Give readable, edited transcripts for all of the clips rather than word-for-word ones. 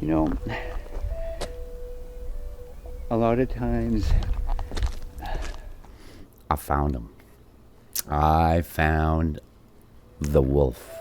You know, a lot of times I found him. I found the wolf.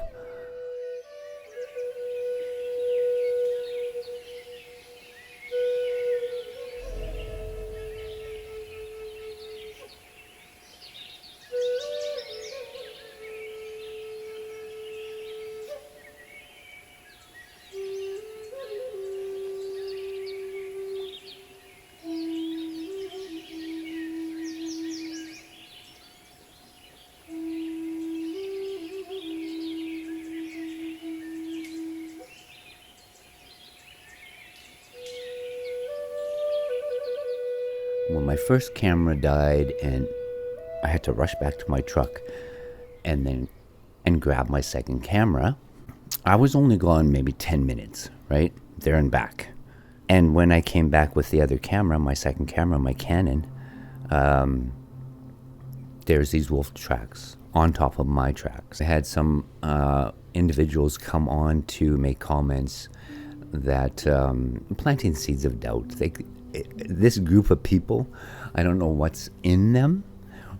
When my first camera died and I had to rush back to my truck and grab my second camera, I was only gone maybe 10 minutes, right? There and back. And when I came back with the other camera, my second camera, my Canon, there's these wolf tracks on top of my tracks. I had some individuals come on to make comments that planting seeds of doubt. This group of people, I don't know what's in them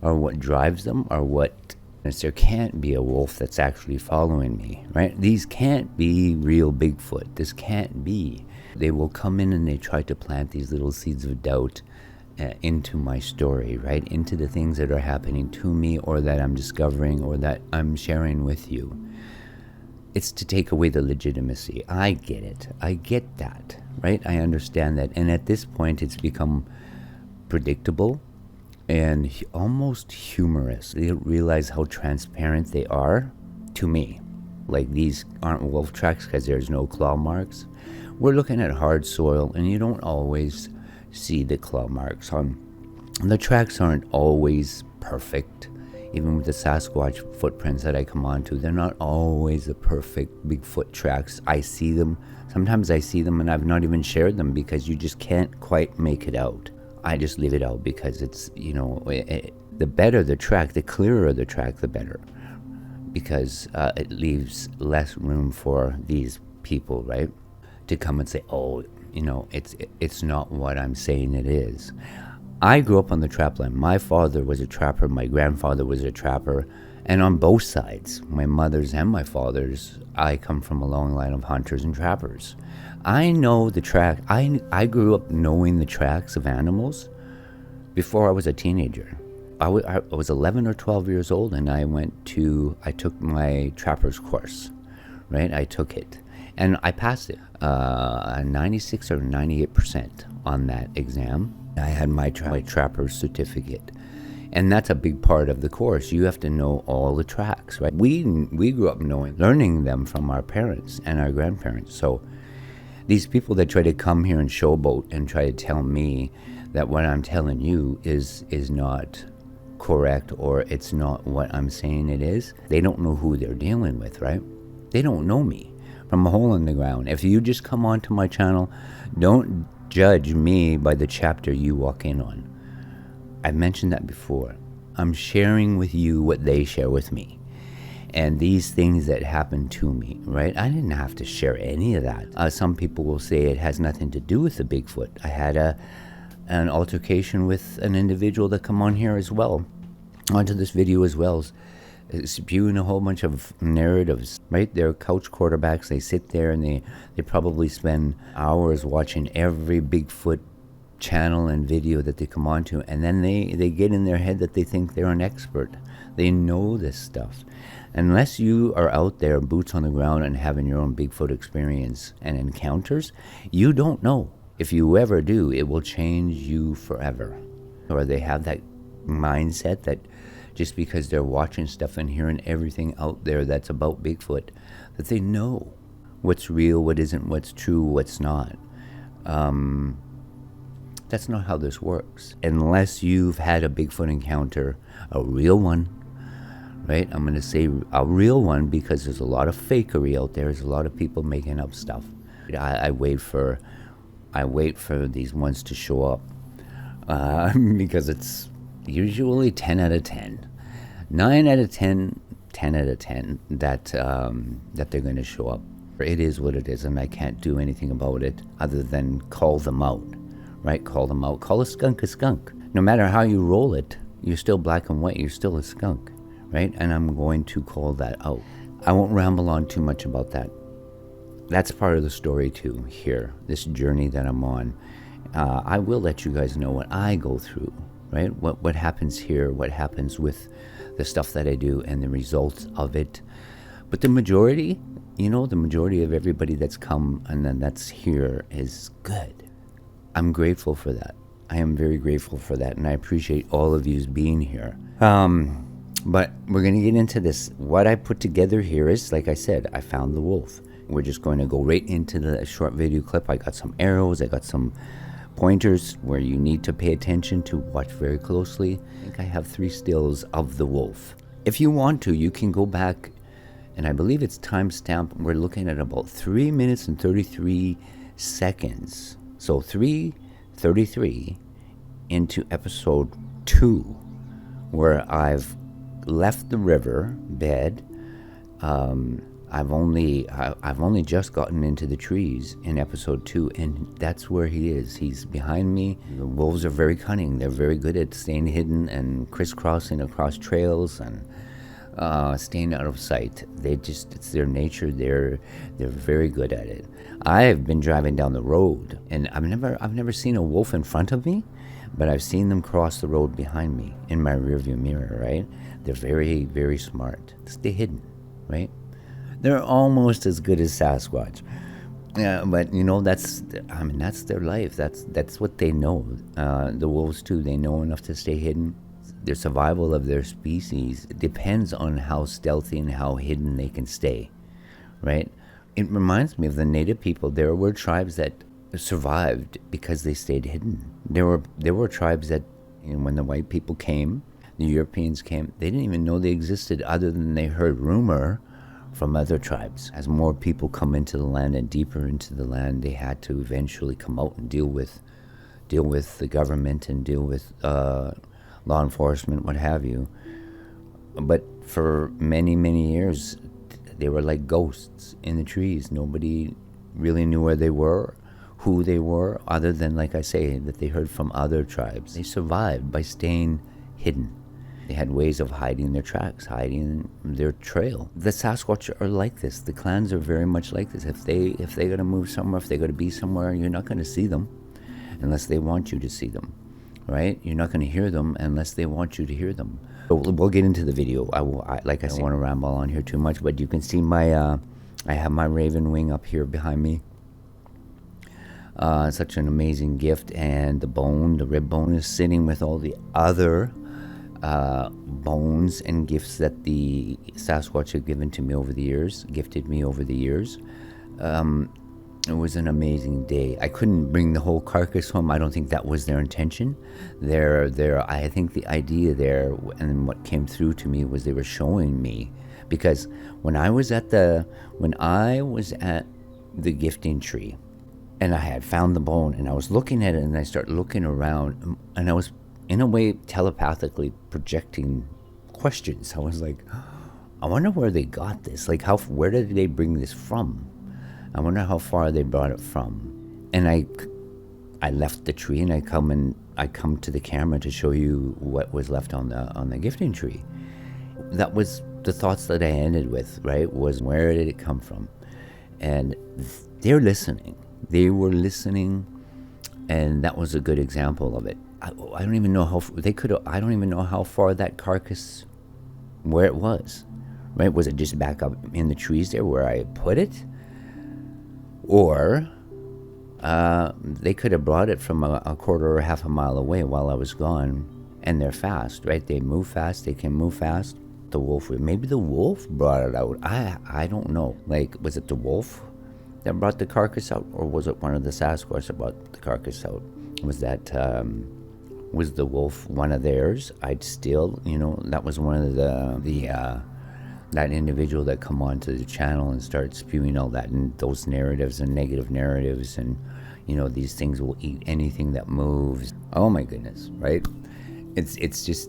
or what drives them or what. There can't be a wolf that's actually following me, right? These can't be real Bigfoot. This can't be. They will come in and they try to plant these little seeds of doubt into my story, right? Into the things that are happening to me or that I'm discovering or that I'm sharing with you. It's to take away the legitimacy. I get it. I get that, right? I understand that. And at this point, it's become predictable and almost humorous. They don't realize how transparent they are to me. Like, these aren't wolf tracks because there's no claw marks. We're looking at hard soil, and you don't always see the claw marks on. And the tracks aren't always perfect. Even with the Sasquatch footprints that I come onto, they're not always the perfect Bigfoot tracks. I see them. Sometimes I see them and I've not even shared them because you just can't quite make it out. I just leave it out because it's, the better the track, the clearer the track, the better. Because it leaves less room for these people, right, to come and say, oh, it's not what I'm saying it is. I grew up on the trapland. My father was a trapper. My grandfather was a trapper. And on both sides, my mother's and my father's, I come from a long line of hunters and trappers. I know the track. I grew up knowing the tracks of animals before I was a teenager. I was 11 or 12 years old, and I took my trapper's course, right? I took it. And I passed it, 96 or 98% on that exam. I had my trapper's certificate. And that's a big part of the course. You have to know all the tracks, right? We grew up learning them from our parents and our grandparents. So these people that try to come here and showboat and try to tell me that what I'm telling you is not correct or it's not what I'm saying it is, they don't know who they're dealing with, right? They don't know me from a hole in the ground. If you just come onto my channel, don't judge me by the chapter you walk in on. I've mentioned that before. I'm sharing with you what they share with me. And these things that happened to me, right? I didn't have to share any of that. Some people will say it has nothing to do with the Bigfoot. I had an altercation with an individual that come on here as well, onto this video as well, spewing a whole bunch of narratives, right? They're couch quarterbacks. They sit there and they probably spend hours watching every Bigfoot channel and video that they come onto, and then they get in their head that they think they're an expert. They know this stuff. Unless you are out there, boots on the ground, and having your own Bigfoot experience and encounters, you don't know. If you ever do, it will change you forever. Or they have that mindset that just because they're watching stuff and hearing everything out there that's about Bigfoot, that they know what's real, what isn't, what's true, what's not. That's not how this works. Unless you've had a Bigfoot encounter, a real one, right? I'm going to say a real one because there's a lot of fakery out there. There's a lot of people making up stuff. I wait for these ones to show up because it's usually 10 out of 10. 9 out of 10, 10 out of 10 that they're going to show up. It is what it is, and I can't do anything about it other than call them out, right? Call them out. Call a skunk a skunk. No matter how you roll it, you're still black and white. You're still a skunk, right? And I'm going to call that out. I won't ramble on too much about that. That's part of the story too here, this journey that I'm on. I will let you guys know what I go through, right? What happens here, what happens with the stuff that I do and the results of it. But the majority, the majority of everybody that's come and then that's here is good. I'm grateful for that. I am very grateful for that, and I appreciate all of you being here. But we're going to get into this. What I put together here is, like I said, I found the wolf. We're just going to go right into the short video clip. I got some arrows. I got some pointers where you need to pay attention to, watch very closely. I think I have 3 stills of the wolf. If you want to, you can go back, and I believe it's timestamped. We're looking at about 3 minutes and 33 seconds. So 3:33 into episode 2, where I've left the river bed. I've only just gotten into the trees in episode 2, and that's where he is. He's behind me. The wolves are very cunning. They're very good at staying hidden and crisscrossing across trails and staying out of sight. It's their nature. They're very good at it. I've been driving down the road, and I've never seen a wolf in front of me, but I've seen them cross the road behind me in my rearview mirror, right? They're very, very smart. Stay hidden, right? They're almost as good as Sasquatch. Yeah, but that's their life. That's what they know. The wolves too, they know enough to stay hidden. Their survival of their species depends on how stealthy and how hidden they can stay, right? It reminds me of the native people. There were tribes that survived because they stayed hidden. There were tribes that, when the white people came, the Europeans came, they didn't even know they existed other than they heard rumor from other tribes. As more people come into the land and deeper into the land, they had to eventually come out and deal with the government and deal with law enforcement, what have you. But for many, many years, they were like ghosts in the trees. Nobody really knew where they were, who they were, other than, like I say, that they heard from other tribes. They survived by staying hidden. They had ways of hiding their tracks, hiding their trail. The Sasquatch are like this. The clans are very much like this. If they're gonna move somewhere, if they're gonna be somewhere, you're not gonna see them unless they want you to see them, right? You're not gonna hear them unless they want you to hear them. So we'll get into the video. I don't want to ramble on here too much, but you can see I have my raven wing up here behind me. Such an amazing gift, and the rib bone is sitting with all the other bones and gifts that the Sasquatch have gifted me over the years. It was an amazing day. I couldn't bring the whole carcass home. I don't think that was their intention. I think the idea there, and what came through to me, was they were showing me, because when I was at the gifting tree, and I had found the bone, and I was looking at it, and I started looking around, and I was, in a way, telepathically projecting questions. I was like, I wonder where they got this. Like, where did they bring this from? I wonder how far they brought it from. And I left the tree, and I come to the camera to show you what was left on the gifting tree. That was the thoughts that I ended with, right? Was, where did it come from? And they're listening. They were listening, and that was a good example of it. I don't even know how they could. I don't even know how far that carcass, where it was, right? Was it just back up in the trees there where I put it, or they could have brought it from a quarter or half a mile away while I was gone? And they're fast, right? They move fast. They can move fast. Maybe the wolf brought it out. I don't know. Like, was it the wolf that brought the carcass out, or was it one of the Sasquatch that brought the carcass out? Was the wolf one of theirs? I'd still, that was one of that individual that come onto the channel and start spewing all that, and those narratives and negative narratives, and these things will eat anything that moves. Oh my goodness, right? It's just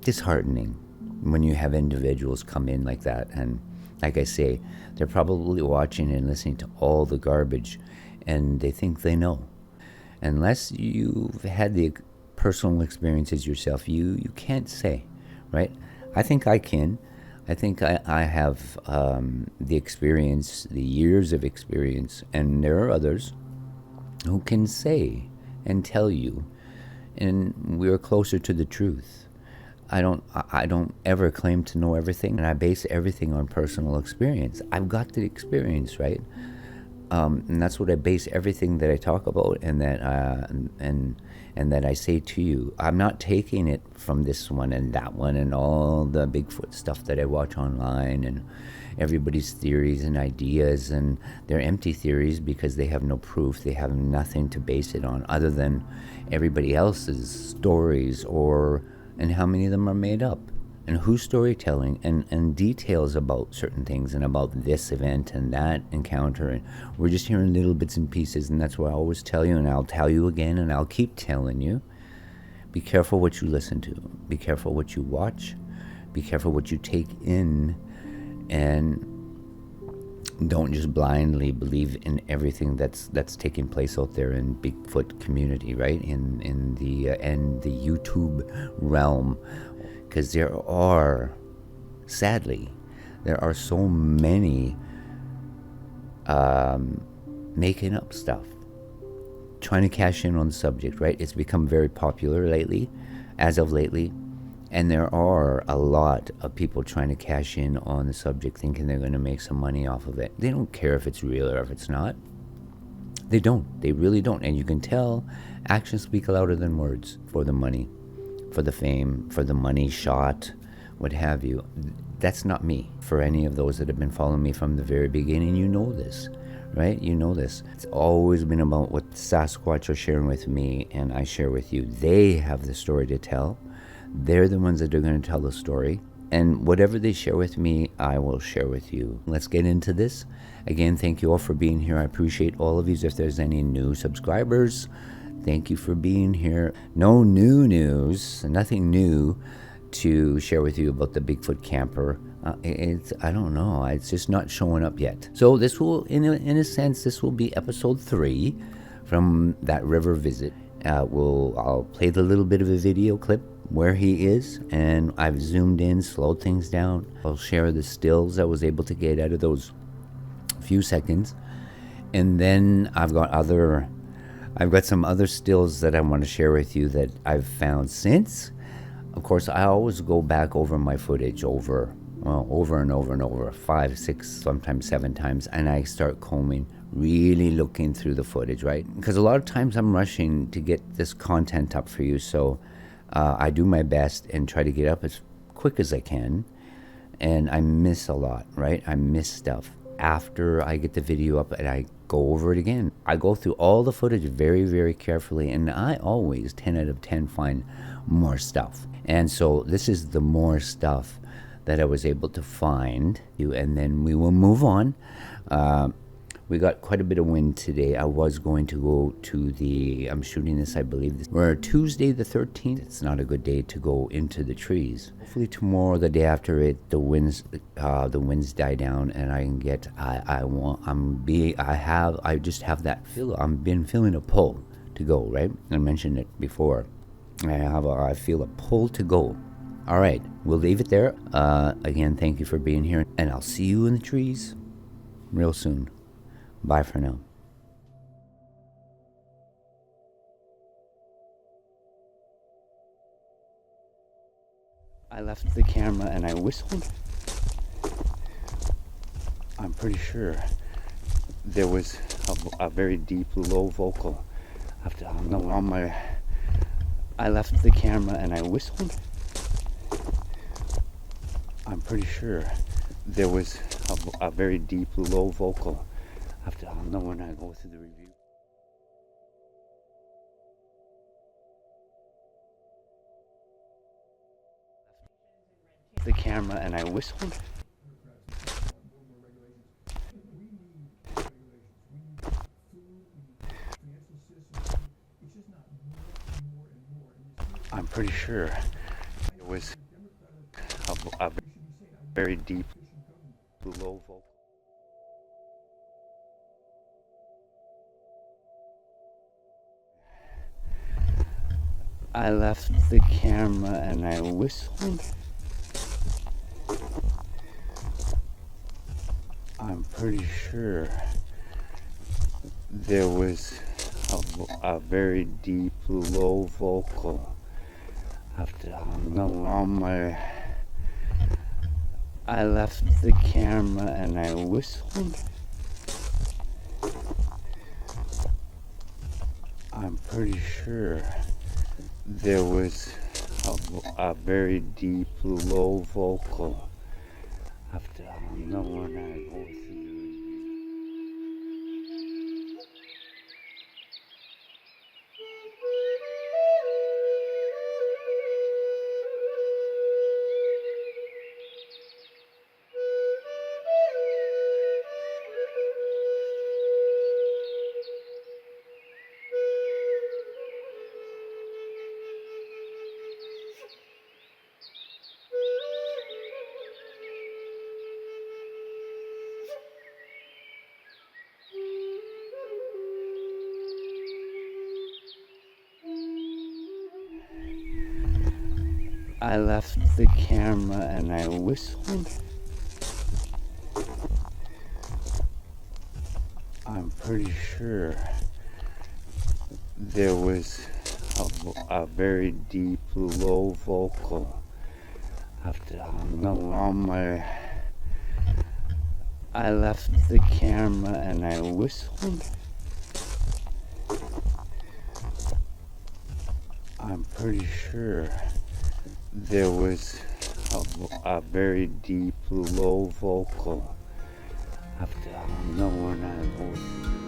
disheartening when you have individuals come in like that, and Like I say, they're probably watching and listening to all the garbage, and they think they know. Unless you've had the personal experiences yourself, you can't say, right? I think I can. I think I have the experience, the years of experience, and there are others who can say and tell you, and we're closer to the truth. I don't ever claim to know everything, and I base everything on personal experience. I've got the experience, right? And that's what I base everything that I talk about and that I say to you. I'm not taking it from this one and that one and all the Bigfoot stuff that I watch online and everybody's theories and ideas, and they're empty theories because they have no proof. They have nothing to base it on other than everybody else's stories, and how many of them are made up, and who's storytelling, and details about certain things and about this event and that encounter. And we're just hearing little bits and pieces, and that's what I always tell you, and I'll tell you again, and I'll keep telling you. Be careful what you listen to. Be careful what you watch. Be careful what you take in, and don't just blindly believe in everything that's taking place out there in Bigfoot community, right? In the YouTube realm. Because sadly, there are so many making up stuff, trying to cash in on the subject, right? It's become very popular as of lately, and there are a lot of people trying to cash in on the subject, thinking they're going to make some money off of it. They don't care if it's real or if it's not. They don't. They really don't. And you can tell actions speak louder than words for the money, for the fame, for the money shot, what have you. That's not me. For any of those that have been following me from the very beginning, you know this, right? You know this. It's always been about what Sasquatch are sharing with me and I share with you. They have the story to tell. They're the ones that are going to tell the story. And whatever they share with me, I will share with you. Let's get into this. Again, thank you all for being here. I appreciate all of you. If there's any new subscribers, thank you for being here. No new news, nothing new to share with you about the Bigfoot camper. I don't know. It's just not showing up yet. So this will, in a sense, this will be episode 3 from that river visit. I'll play the little bit of a video clip where he is, and I've zoomed in, slowed things down. I'll share the stills I was able to get out of those few seconds, and then I've got some other stills that I want to share with you that I've found since. Of course, I always go back over my footage over and over, 5, 6, sometimes 7 times, and I start combing, really looking through the footage, right? Because a lot of times I'm rushing to get this content up for you, so I do my best and try to get up as quick as I can, and I miss a lot, right? I miss stuff. After I get the video up and I go over it again, I go through all the footage very, very carefully, and I always, 10 out of 10, find more stuff. And so this is the more stuff that I was able to find, and then we will move on. We got quite a bit of wind today. I was going to go to I'm shooting this, I believe, we're Tuesday the 13th. It's not a good day to go into the trees. Hopefully tomorrow, the day after it, the winds die down, and I can get, I just have that feel. I've been feeling a pull to go, right? I mentioned it before. I feel a pull to go. All right, we'll leave it there. Again, thank you for being here, and I'll see you in the trees real soon. Bye for now. I left the camera and I whistled. I'm pretty sure there was a very deep, low vocal. I left the camera and I whistled. I'm pretty sure there was a very deep, low vocal. I'll know when I go through the review. The camera and I whistled. I'm pretty sure there was a very deep low vocal. I left the camera and I whistled. I'm pretty sure there was a very deep low vocal after on my. I left the camera and I whistled. I'm pretty sure there was a very deep low vocal after when I go through. I left the camera and I whistled. I'm pretty sure there was a very deep low vocal after on my. I left the camera and I whistled. I'm pretty sure there was a very deep low vocal after when I go.